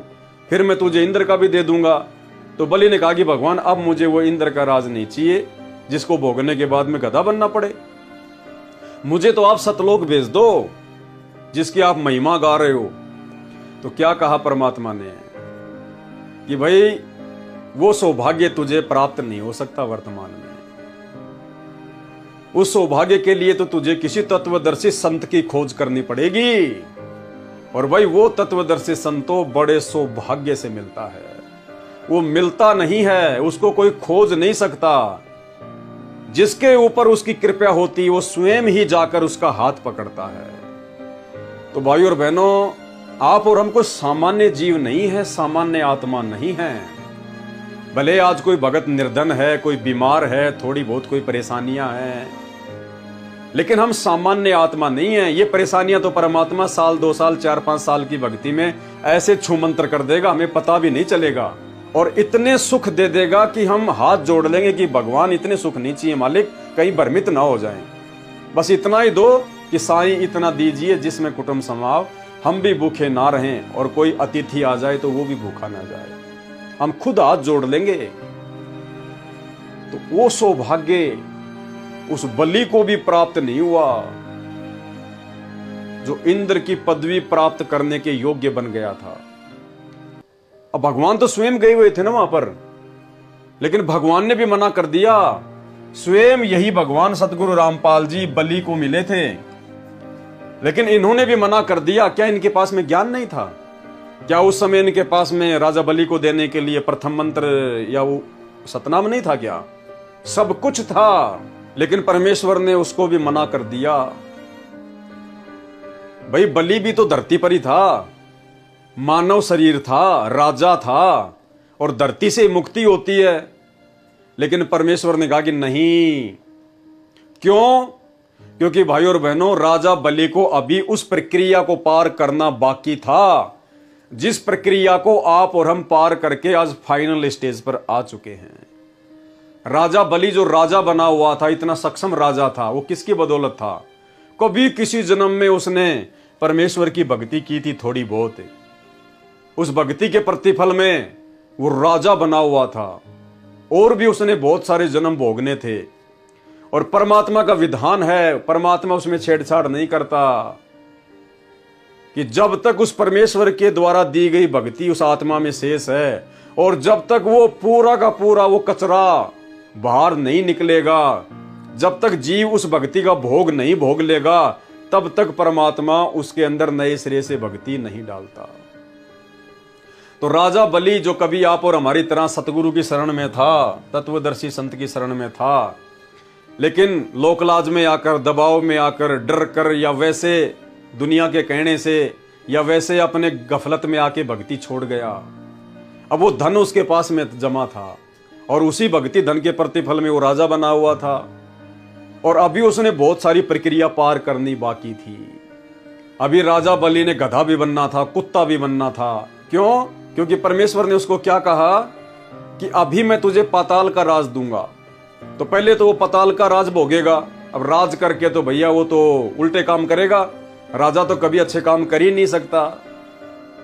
Speaker 1: फिर मैं तुझे इंद्र का भी दे दूंगा। तो बलि ने कहा कि भगवान, अब मुझे वो इंद्र का राज नहीं चाहिए जिसको भोगने के बाद में गधा बनना पड़े। मुझे तो आप सतलोक भेज दो जिसकी आप महिमा गा रहे हो। तो क्या कहा परमात्मा ने कि भाई वो सौभाग्य तुझे प्राप्त नहीं हो सकता वर्तमान में। उस सौभाग्य के लिए तो तुझे किसी तत्वदर्शी संत की खोज करनी पड़ेगी, और भाई वो तत्वदर्शी संत तो बड़े सौभाग्य से मिलता है। वो मिलता नहीं है, उसको कोई खोज नहीं सकता। जिसके ऊपर उसकी कृपा होती, वो स्वयं ही जाकर उसका हाथ पकड़ता है। तो भाई और बहनों, आप और हम कोई सामान्य जीव नहीं है, सामान्य आत्मा नहीं है। भले आज कोई भगत निर्धन है, कोई बीमार है, थोड़ी बहुत कोई परेशानियां हैं, लेकिन हम सामान्य आत्मा नहीं है। ये परेशानियां तो परमात्मा साल 2 साल 4-5 साल की भक्ति में ऐसे छूमंतर कर देगा, हमें पता भी नहीं चलेगा, और इतने सुख दे देगा कि हम हाथ जोड़ लेंगे कि भगवान इतने सुख नहीं चाहिए मालिक, कहीं भ्रमित ना हो जाएं। बस इतना ही दो कि साईं इतना दीजिए जिसमें कुटुंब समाव, हम भी भूखे ना रहें और कोई अतिथि आ जाए तो वो भी भूखा ना जाए। हम खुद हाथ जोड़ लेंगे। तो वो सौभाग्य उस बलि को भी प्राप्त नहीं हुआ जो इंद्र की पदवी प्राप्त करने के योग्य बन गया था। अब भगवान तो स्वयं गए हुए थे ना वहां पर, लेकिन भगवान ने भी मना कर दिया। स्वयं यही भगवान सतगुरु रामपाल जी बलि को मिले थे, लेकिन इन्होंने भी मना कर दिया। क्या इनके पास में ज्ञान नहीं था? क्या उस समय इनके पास में राजा बलि को देने के लिए प्रथम मंत्र या वो सतनाम नहीं था? क्या सब कुछ था, लेकिन परमेश्वर ने उसको भी मना कर दिया। भाई बलि भी तो धरती पर ही था, मानव शरीर था, राजा था, और धरती से मुक्ति होती है, लेकिन परमेश्वर ने कहा कि नहीं। क्यों? क्योंकि भाई और बहनों, राजा बलि को अभी उस प्रक्रिया को पार करना बाकी था जिस प्रक्रिया को आप और हम पार करके आज फाइनल स्टेज पर आ चुके हैं। राजा बलि जो राजा बना हुआ था, इतना सक्षम राजा था, वो किसकी बदौलत था? कभी किसी जन्म में उसने परमेश्वर की भक्ति की थी थोड़ी बहुत, उस भक्ति के प्रतिफल में वो राजा बना हुआ था, और भी उसने बहुत सारे जन्म भोगने थे। और परमात्मा का विधान है, परमात्मा उसमें छेड़छाड़ नहीं करता। कि जब तक उस परमेश्वर के द्वारा दी गई भक्ति उस आत्मा में शेष है और जब तक वो पूरा का पूरा वो कचरा बाहर नहीं निकलेगा, जब तक जीव उस भक्ति का भोग नहीं भोग लेगा, तब तक परमात्मा उसके अंदर नए सिरे से भक्ति नहीं डालता। तो राजा बलि जो कभी आप और हमारी तरह सतगुरु की शरण में था, तत्वदर्शी संत की शरण में था, लेकिन लोकलाज में आकर, दबाव में आकर, डर कर या वैसे दुनिया के कहने से या वैसे अपने गफलत में आके भक्ति छोड़ गया। अब वो धन उसके पास में जमा था और उसी भक्ति धन के प्रतिफल में वो राजा बना हुआ था और अभी उसने बहुत सारी प्रक्रिया पार करनी बाकी थी। अभी राजा बलि ने गधा भी बनना था, कुत्ता भी बनना था। क्यों? क्योंकि परमेश्वर ने उसको क्या कहा कि अभी मैं तुझे पाताल का राज दूंगा। तो पहले तो वो पाताल का राज भोगेगा। अब राज करके तो भैया वो तो उल्टे काम करेगा। राजा तो कभी अच्छे काम कर ही नहीं सकता,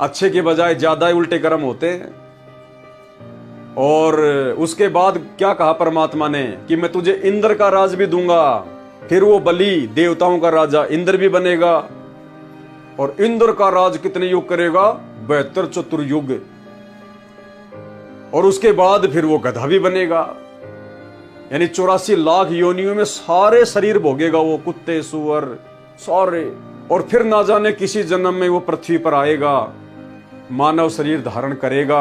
Speaker 1: अच्छे के बजाय ज्यादा ही उल्टे कर्म होते हैं। और उसके बाद क्या कहा परमात्मा ने कि मैं तुझे इंद्र का राज भी दूंगा। फिर वो बलि देवताओं का राजा इंद्र भी बनेगा और इंद्र का राज कितने युग करेगा? 72 चतुर्युग। और उसके बाद फिर वो गधा भी बनेगा, यानी 84 लाख योनियों में सारे शरीर भोगेगा वो, कुत्ते सुअर सारे। और फिर ना जाने किसी जन्म में वो पृथ्वी पर आएगा, मानव शरीर धारण करेगा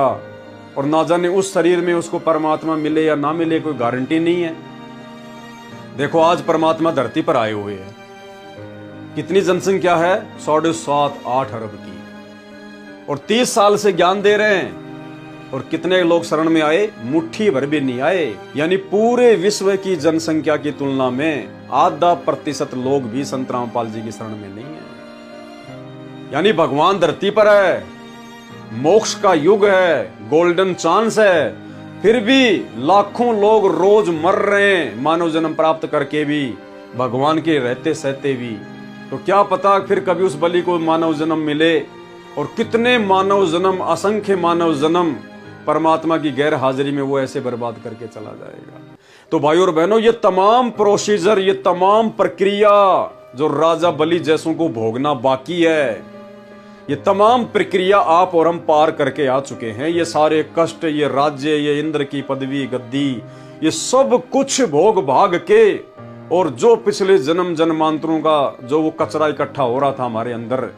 Speaker 1: और ना जाने उस शरीर में उसको परमात्मा मिले या ना मिले, कोई गारंटी नहीं है। देखो आज परमात्मा धरती पर आए हुए हैं, कितनी जनसंख्या है? 7.5-8 अरब की, और 30 साल से ज्ञान दे रहे हैं। और कितने लोग शरण में आए? मुट्ठी भर भी नहीं आए। यानी पूरे विश्व की जनसंख्या की तुलना में 0.5% लोग भी संत रामपाल जी की शरण में नहीं है। यानी भगवान धरती पर है, मोक्ष का युग है, गोल्डन चांस है, फिर भी लाखों लोग रोज मर रहे हैं मानव जन्म प्राप्त करके भी, भगवान के रहते सहते भी। तो क्या पता फिर कभी उस बलि को मानव जन्म मिले और कितने मानव जन्म, असंख्य मानव जन्म परमात्मा की गैर हाजिरी में वो ऐसे बर्बाद करके चला जाएगा। तो भाई और बहनों, ये तमाम प्रोसीजर, ये तमाम प्रक्रिया जो राजा बलि जैसों को भोगना बाकी है, ये तमाम प्रक्रिया आप और हम पार करके आ चुके हैं। ये सारे कष्ट, ये राज्य, ये इंद्र की पदवी, गद्दी, ये सब कुछ भोग भाग के, और जो पिछले जन्म जन्मांतरों का जो वो कचरा इकट्ठा हो रहा था हमारे अंदर,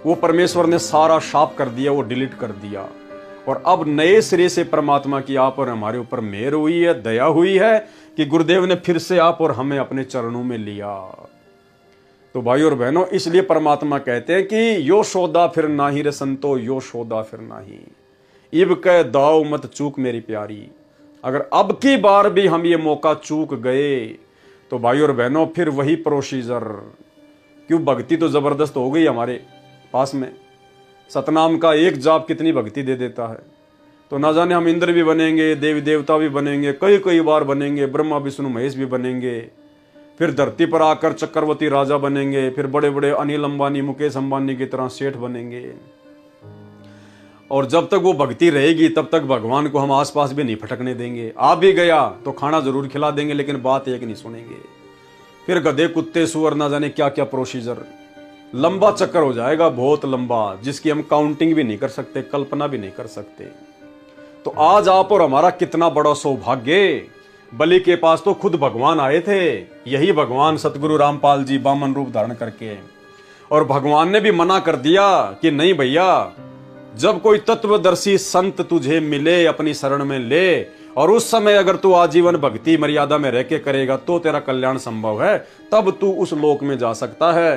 Speaker 1: वो परमेश्वर ने सारा साफ कर दिया, वो डिलीट कर दिया। और अब नए सिरे से परमात्मा की आप और हमारे ऊपर मेहर हुई है, दया हुई है कि गुरुदेव ने फिर से आप और हमें अपने चरणों में लिया। तो भाई और बहनों, इसलिए परमात्मा कहते हैं कि यो शोदा फिर नाही रे संतो, यो शोदा फिर नाही, इब कह दाव मत चूक मेरी प्यारी। अगर अब की बार भी हम ये मौका चूक गए तो भाई और बहनों फिर वही प्रोसीजर। क्यों? भक्ति तो जबरदस्त हो गई हमारे पास में, सतनाम का एक जाप कितनी भक्ति दे देता है। तो ना जाने हम इंद्र भी बनेंगे, देवी देवता भी बनेंगे, कई बार बनेंगे, ब्रह्मा विष्णु महेश भी बनेंगे, फिर धरती पर आकर चक्रवर्ती राजा बनेंगे, फिर बड़े बड़े अनिल अंबानी, मुकेश अंबानी की तरह सेठ बनेंगे। और जब तक वो भक्ति रहेगी तब तक भगवान को हम आसपास भी नहीं फटकने देंगे। आ भी गया तो खाना जरूर खिला देंगे, लेकिन बात एक नहीं सुनेंगे। फिर गधे कुत्ते सुअर, ना जाने क्या क्या प्रोसीजर, लंबा चक्कर हो जाएगा, बहुत लंबा, जिसकी हम काउंटिंग भी नहीं कर सकते, कल्पना भी नहीं कर सकते। तो आज आप और हमारा कितना बड़ा सौभाग्य, बलि के पास तो खुद भगवान आए थे, यही भगवान सतगुरु रामपाल जी वामन रूप धारण करके। और भगवान ने भी मना कर दिया कि नहीं भैया, जब कोई तत्वदर्शी संत तुझे मिले, अपनी शरण में ले, और उस समय अगर तू आजीवन भक्ति मर्यादा में रह के करेगा तो तेरा कल्याण संभव है, तब तू उस लोक में जा सकता है।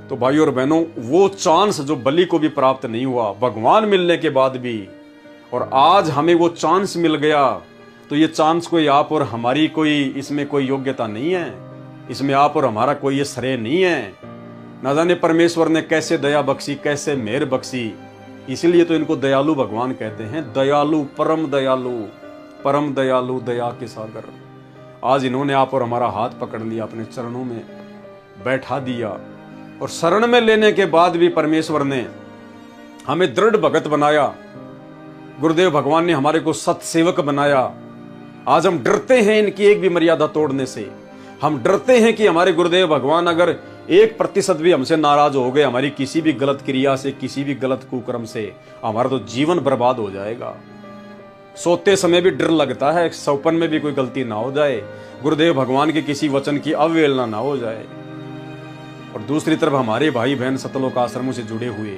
Speaker 1: तो भाई और बहनों, वो चांस जो बलि को भी प्राप्त नहीं हुआ भगवान मिलने के बाद भी, और आज हमें वो चांस मिल गया, तो ये चांस कोई आप और हमारी कोई इसमें कोई योग्यता नहीं है, इसमें आप और हमारा कोई ये श्रेय नहीं है। ना जाने परमेश्वर ने कैसे दया बख्शी, कैसे मेहर बख्शी, इसलिए तो इनको दयालु भगवान कहते हैं। दयालु, परम दयालु, परम दयालु, दया के सागर। आज इन्होंने आप और हमारा हाथ पकड़ लिया, अपने चरणों में बैठा दिया, और शरण में लेने के बाद भी परमेश्वर ने हमें दृढ़ भगत बनाया। गुरुदेव भगवान ने हमारे को सत्सेवक बनाया। आज हम डरते हैं इनकी एक भी मर्यादा तोड़ने से। हम डरते हैं कि हमारे गुरुदेव भगवान अगर 1% भी हमसे नाराज हो गए हमारी किसी भी गलत क्रिया से, किसी भी गलत कुकर्म से, हमारा तो जीवन बर्बाद हो जाएगा। सोते समय भी डर लगता है सपन में भी कोई गलती ना हो जाए, गुरुदेव भगवान के किसी वचन की अवहेलना ना हो जाए। और दूसरी तरफ हमारे भाई बहन सतलोक आश्रमों से जुड़े हुए,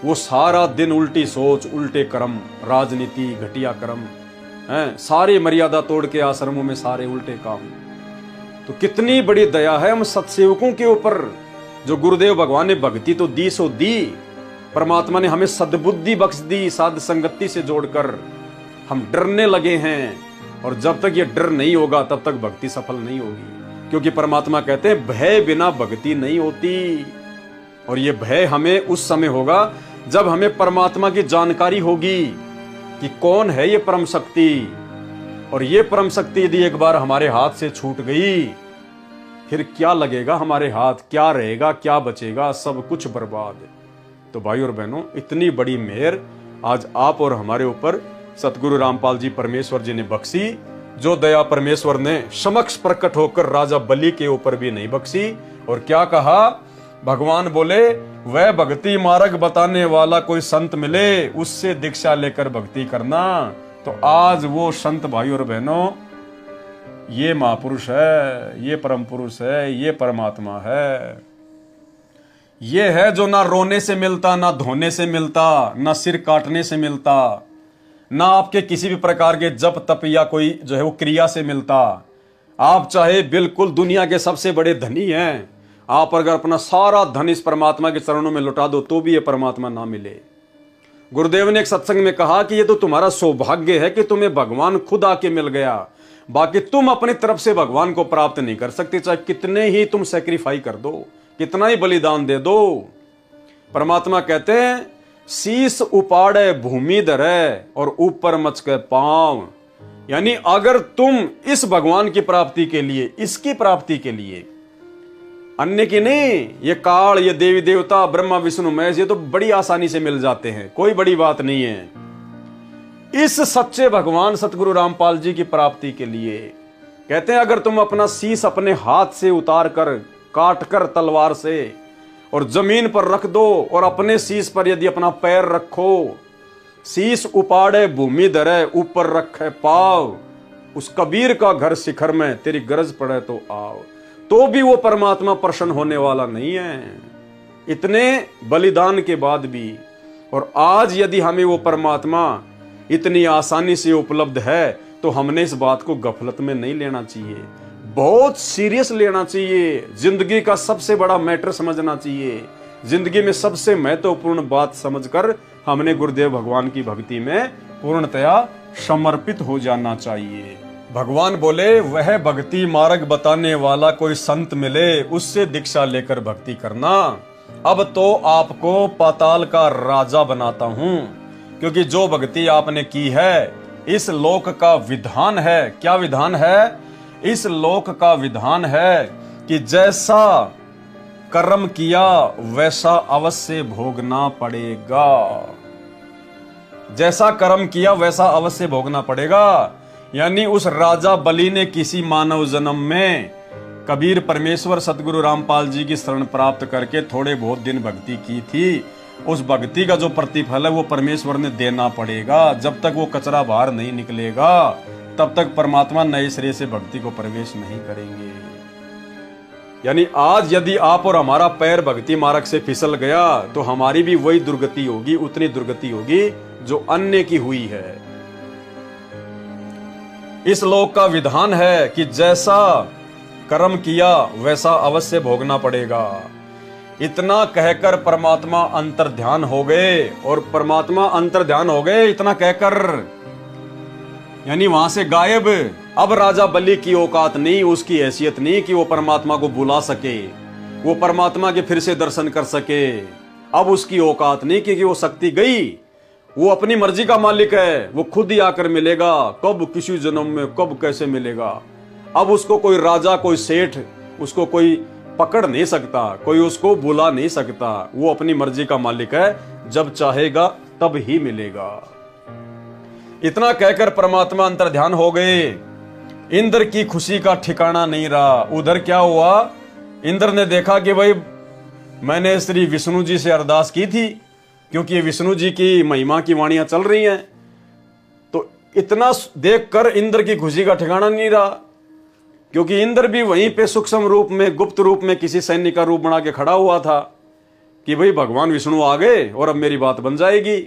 Speaker 1: वो सारा दिन उल्टी सोच, उल्टे कर्म, राजनीति, घटिया कर्म हैं, सारे मर्यादा तोड़ के आश्रमों में सारे उल्टे काम। तो कितनी बड़ी दया है हम सत्सेवकों के ऊपर, जो गुरुदेव भगवान ने भक्ति तो दी सो दी, परमात्मा ने हमें सद्बुद्धि बख्श दी, साध संगति से जोड़कर हम डरने लगे हैं। और जब तक ये डर नहीं होगा तब तक भक्ति सफल नहीं होगी, क्योंकि परमात्मा कहते हैं भय बिना भक्ति नहीं होती। और ये भय हमें उस समय होगा जब हमें परमात्मा की जानकारी होगी कि कौन है ये परम शक्ति। और ये परम शक्ति यदि एक बार हमारे हाथ से छूट गई, फिर क्या लगेगा हमारे हाथ, क्या रहेगा, क्या बचेगा, सब कुछ बर्बाद। तो भाई और बहनों, इतनी बड़ी मेहर आज आप और हमारे ऊपर सतगुरु रामपाल जी परमेश्वर जी ने बख्शी, जो दया परमेश्वर ने समक्ष प्रकट होकर राजा बलि के ऊपर भी नहीं बख्शी। और क्या कहा भगवान बोले, वह भक्ति मार्ग बताने वाला कोई संत मिले, उससे दीक्षा लेकर भक्ति करना। तो आज वो संत भाई और बहनों, ये महापुरुष है, ये परम पुरुष है, ये परमात्मा है। ये है जो ना रोने से मिलता, ना धोने से मिलता, ना सिर काटने से मिलता, ना आपके किसी भी प्रकार के जप तप या कोई जो है वो क्रिया से मिलता। आप चाहे बिल्कुल दुनिया के सबसे बड़े धनी हैं, आप अगर अपना सारा धन इस परमात्मा के चरणों में लुटा दो तो भी ये परमात्मा ना मिले। गुरुदेव ने एक सत्संग में कहा कि ये तो तुम्हारा सौभाग्य है कि तुम्हें भगवान खुद आके मिल गया, बाकी तुम अपनी तरफ से भगवान को प्राप्त नहीं कर सकते, चाहे कितने ही तुम सेक्रीफाई कर दो, कितना ही बलिदान दे दो। परमात्मा कहते हैं, शीश उपाड़े भूमि धरे और ऊपर मच के पांव। यानी अगर तुम इस भगवान की प्राप्ति के लिए, इसकी प्राप्ति के लिए, अन्य की नहीं, ये काल, ये देवी देवता, ब्रह्मा विष्णु महेश, ये तो बड़ी आसानी से मिल जाते हैं, कोई बड़ी बात नहीं है। इस सच्चे भगवान सतगुरु रामपाल जी की प्राप्ति के लिए कहते हैं, अगर तुम अपना शीश अपने हाथ से उतार कर, काट कर तलवार से और जमीन पर रख दो, और अपने शीश पर यदि अपना पैर रखो, शीश उपाड़े भूमि धरे ऊपर रखे पाव, उस कबीर का घर शिखर में तेरी गरज पड़े तो आओ, तो भी वो परमात्मा प्रसन्न होने वाला नहीं है, इतने बलिदान के बाद भी। और आज यदि हमें वो परमात्मा इतनी आसानी से उपलब्ध है, तो हमने इस बात को गफलत में नहीं लेना चाहिए, बहुत सीरियस लेना चाहिए, जिंदगी का सबसे बड़ा मैटर समझना चाहिए, जिंदगी में सबसे महत्वपूर्ण बात समझकर हमने गुरुदेव भगवान की भक्ति में पूर्णतया समर्पित हो जाना चाहिए। भगवान बोले, वह भक्ति मार्ग बताने वाला कोई संत मिले, उससे दीक्षा लेकर भक्ति करना। अब तो आपको पाताल का राजा बनाता हूं, क्योंकि जो भक्ति आपने की है, इस लोक का विधान है। क्या विधान है? इस लोक का विधान है कि जैसा कर्म किया वैसा अवश्य भोगना पड़ेगा। जैसा कर्म किया वैसा अवश्य भोगना पड़ेगा। यानी उस राजा बलि ने किसी मानव जन्म में कबीर परमेश्वर सतगुरु रामपाल जी की शरण प्राप्त करके थोड़े बहुत दिन भक्ति की थी, उस भक्ति का जो प्रतिफल है वो परमेश्वर ने देना पड़ेगा। जब तक वो कचरा बाहर नहीं निकलेगा तब तक परमात्मा नए सिरे से भक्ति को प्रवेश नहीं करेंगे। यानी आज यदि आप और हमारा पैर भक्ति मार्ग से फिसल गया तो हमारी भी वही दुर्गति होगी, उतनी दुर्गति होगी जो अन्य की हुई है। इस लोक का विधान है कि जैसा कर्म किया वैसा अवश्य भोगना पड़ेगा। इतना कहकर परमात्मा अंतर्ध्यान हो गए, और परमात्मा अंतर्ध्यान हो गए इतना कहकर, यानी वहां से गायब। अब राजा बलि की औकात नहीं, उसकी हैसियत नहीं कि वो परमात्मा को बुला सके, वो परमात्मा के फिर से दर्शन कर सके। अब उसकी औकात नहीं, क्योंकि वो शक्ति गई, वो अपनी मर्जी का मालिक है, वो खुद ही आकर मिलेगा। कब, किसी जन्म में, कब, कैसे मिलेगा। अब उसको कोई राजा, कोई सेठ उसको कोई पकड़ नहीं सकता, कोई उसको बुला नहीं सकता। वो अपनी मर्जी का मालिक है, जब चाहेगा तब ही मिलेगा। इतना कहकर परमात्मा अंतर्ध्यान हो गए। इंद्र की खुशी का ठिकाना नहीं रहा। उधर क्या हुआ, इंद्र ने देखा कि भाई मैंने श्री विष्णु जी से अरदास की थी, क्योंकि ये विष्णु जी की महिमा की वाणियां चल रही हैं। तो इतना देखकर इंद्र की खुशी का ठिकाना नहीं रहा, क्योंकि इंद्र भी वहीं पे सूक्ष्म रूप में, गुप्त रूप में किसी सैनिक का रूप बना के खड़ा हुआ था कि भाई भगवान विष्णु आ गए और अब मेरी बात बन जाएगी।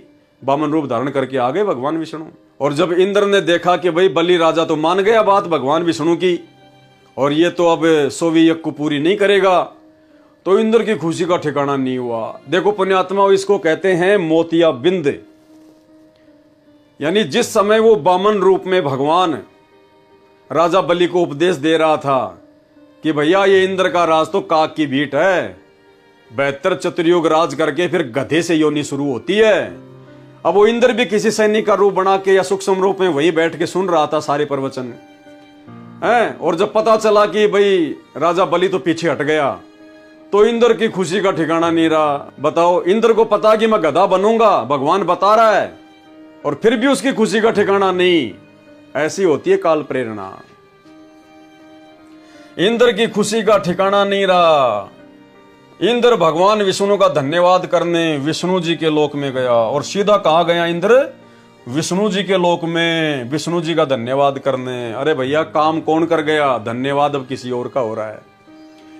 Speaker 1: वामन रूप धारण करके आ गए भगवान विष्णु। और जब इंद्र ने देखा कि भाई बलि राजा तो मान गया बात भगवान विष्णु की, और ये तो अब 100वीं यज्ञ को पूरी नहीं करेगा, तो इंद्र की खुशी का ठिकाना नहीं हुआ। देखो पुण्यात्मा, इसको कहते हैं मोतिया बिंद। यानी जिस समय वो वामन रूप में भगवान राजा बलि को उपदेश दे रहा था कि भैया ये इंद्र का राज तो काक की भीट है, 72 चतुर्युग राज करके फिर गधे से योनि शुरू होती है। अब वो इंद्र भी किसी सैनिक का रूप बना के या सूक्ष्म रूप में वहीं बैठ के सुन रहा था सारे प्रवचन है। और जब पता चला कि भाई राजा बलि तो पीछे हट गया, तो इंद्र की खुशी का ठिकाना नहीं रहा। बताओ, इंद्र को पता कि मैं गधा बनूंगा, भगवान बता रहा है, और फिर भी उसकी खुशी का ठिकाना नहीं। ऐसी होती है काल प्रेरणा। इंद्र की खुशी का ठिकाना नहीं रहा। इंद्र भगवान विष्णु का धन्यवाद करने विष्णु जी के लोक में गया। और सीधा कहां गया इंद्र? विष्णु जी के लोक में, विष्णु जी का धन्यवाद करने। अरे भैया, काम कौन कर गया? धन्यवाद अब किसी और का हो रहा है।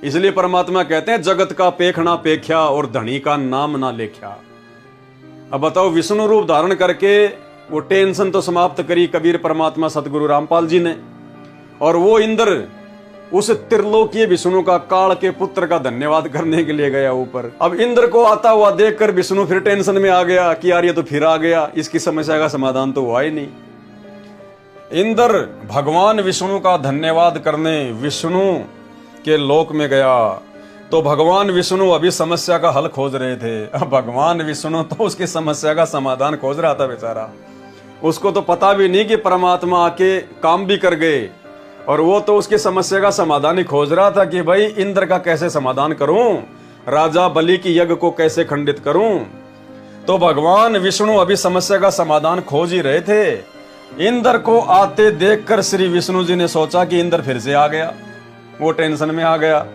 Speaker 1: इसलिए परमात्मा कहते हैं जगत का पेख ना पेख्या और धनी का नाम ना लेख्या। अब बताओ, विष्णु रूप धारण करके वो टेंशन तो समाप्त करी कबीर परमात्मा सतगुरु रामपाल जी ने, और वो इंद्र उस त्रिलोकीय विष्णु का, काल के पुत्र का धन्यवाद करने के लिए गया ऊपर। अब इंद्र को आता हुआ देखकर विष्णु फिर टेंशन में आ गया कि यार ये तो फिर आ गया, इसकी समस्या का समाधान तो हुआ ही नहीं। इंद्र भगवान विष्णु का धन्यवाद करने विष्णु के लोक में गया, तो भगवान विष्णु अभी समस्या का हल खोज रहे थे। अब भगवान विष्णु तो उसकी समस्या का समाधान खोज रहा था बेचारा। उसको तो पता भी नहीं कि परमात्मा आके काम भी कर गए, और वो तो उसकी समस्या का समाधान ही खोज रहा था कि भाई इंद्र का कैसे समाधान करूं, राजा बलि की यज्ञ को कैसे खंडित करूं। तो भगवान विष्णु अभी समस्या का समाधान खोज ही रहे थे। इंद्र को आते देखकर श्री विष्णु जी ने सोचा कि इंद्र फिर से आ गया। वो टेंशन में आ गया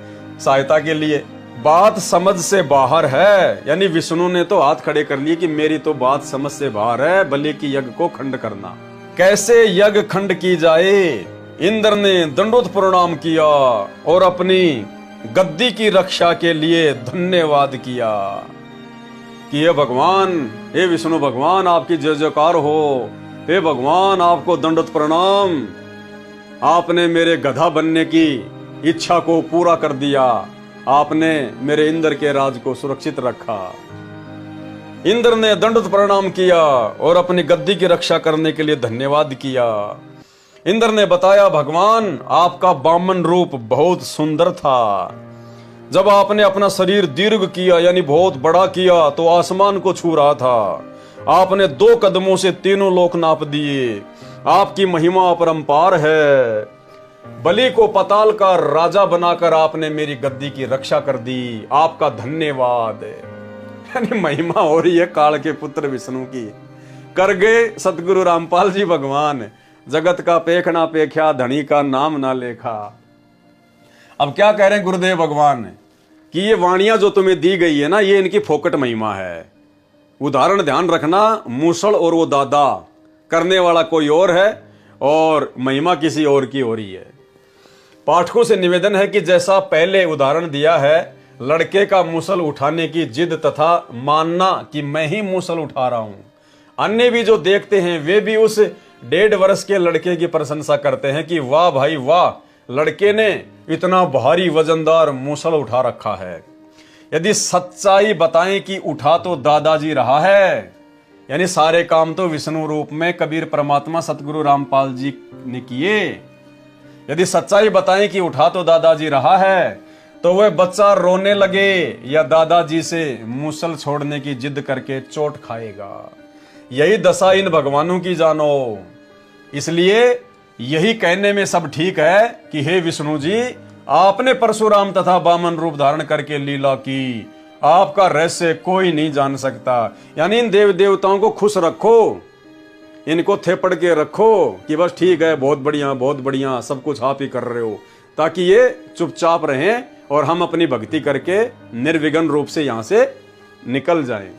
Speaker 1: सहायता के लिए। बात समझ से बाहर है, यानी विष्णु ने तो हाथ खड़े कर लिए कि मेरी तो बात समझ से बाहर है, बलि की यज्ञ को खंड करना। कैसे यज्ञ खंड की जाए? इंद्र ने दंडोत प्रणाम किया और अपनी गद्दी की रक्षा के लिए धन्यवाद किया कि हे भगवान, हे विष्णु भगवान, आपकी जय जयकार हो। हे भगवान, आपको दंडोत प्रणाम। आपने मेरे गधा बनने की इच्छा को पूरा कर दिया। आपने मेरे इंद्र के राज को सुरक्षित रखा। इंद्र ने दंडोत प्रणाम किया और अपनी गद्दी की रक्षा करने के लिए धन्यवाद किया। इंद्र ने बताया, भगवान आपका वामन रूप बहुत सुंदर था। जब आपने अपना शरीर दीर्घ किया, यानी बहुत बड़ा किया, तो आसमान को छू रहा था। आपने 2 कदमों से तीनों लोक नाप दिए। आपकी महिमा अपरंपार है। बलि को पाताल का राजा बनाकर आपने मेरी गद्दी की रक्षा कर दी। आपका धन्यवाद। यानी महिमा हो रही है काल के पुत्र विष्णु की। कर गए सतगुरु रामपाल जी भगवान, जगत का पेख ना पेख्या, धनी का नाम ना लेखा। अब क्या कह रहे हैं गुरुदेव भगवान कि ये वाणियां जो तुम्हें दी गई है ना, ये इनकी फोकट महिमा है। उदाहरण ध्यान रखना, मूसल और वो दादा, करने वाला कोई और है और महिमा किसी और की हो रही है। पाठकों से निवेदन है कि जैसा पहले उदाहरण दिया है, लड़के का मूसल उठाने की जिद तथा मानना कि मैं ही मूसल उठा रहा हूं, अन्य भी जो देखते हैं वे भी उस 1.5 वर्ष के लड़के की प्रशंसा करते हैं कि वाह भाई वाह, लड़के ने इतना भारी वजनदार मूसल उठा रखा है। यदि सच्चाई बताएं कि उठा तो दादाजी रहा है, यानी सारे काम तो विष्णु रूप में कबीर परमात्मा सतगुरु रामपाल जी ने किए। यदि सच्चाई बताएं कि उठा तो दादाजी रहा है, तो वह बच्चा रोने लगे या दादाजी से मूसल छोड़ने की जिद करके चोट खाएगा। यही दशा इन भगवानों की जानो। इसलिए यही कहने में सब ठीक है कि हे विष्णु जी, आपने परशुराम तथा वामन रूप धारण करके लीला की। आपका रहस्य कोई नहीं जान सकता। यानी इन देव देवताओं को खुश रखो, इनको थेपड़ के रखो कि बस ठीक है, बहुत बढ़िया सब कुछ आप ही कर रहे हो, ताकि ये चुपचाप रहें और हम अपनी भक्ति करके निर्विघ्न रूप से यहां से निकल जाएं।